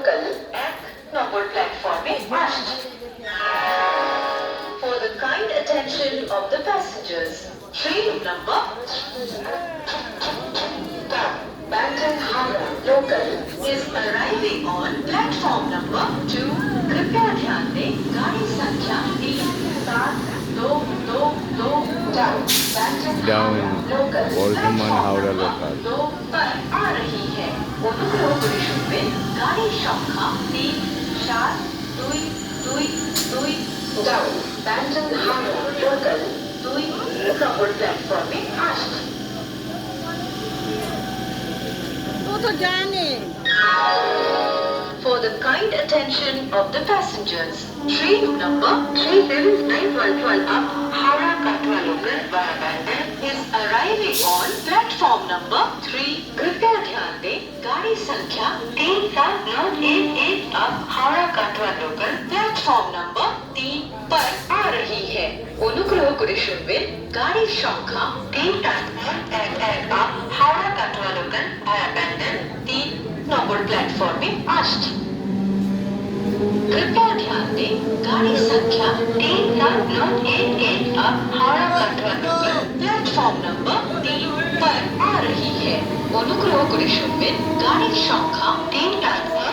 Local 1 নম্বর প্ল্যাটফর্মে আসছে। For the kind attention of the passengers, train number Burdwan Howrah local is arriving on platform number 2. कृपया ध्यान दें, गाड़ी संख्या 37222 Down local Burdwan Howrah local 2 पर आ रही है। অনুগ্রহ করে শুনবেন, গাড়ির সংখ্যা 34222 ডাউন Burdwan Howrah local 2 নম্বর প্ল্যাটফর্মে আসছে। For the kind attention of the passengers, train number 37911 up Howrah Katwa local via Bandar is arriving on platform number 3. कृपया ध्यान दें, गाड़ी संख्या 37911 up Howrah Katwa local platform number 3 पर आ रही है। অনুগ্রহ করে শুনবেন, গাড়ির সংখ্যা 37911 up Howrah Katwa local via Bandar 3 নম্বর প্ল্যাটফর্মে আসছে। कृपया ध्यान दें, गाड़ी संख्या 37911 अब Howrah Katra local platform number 3 पर आ रही है। অনুগ্রহ করে শুনবেন, গাড়ির সংখ্যা 37911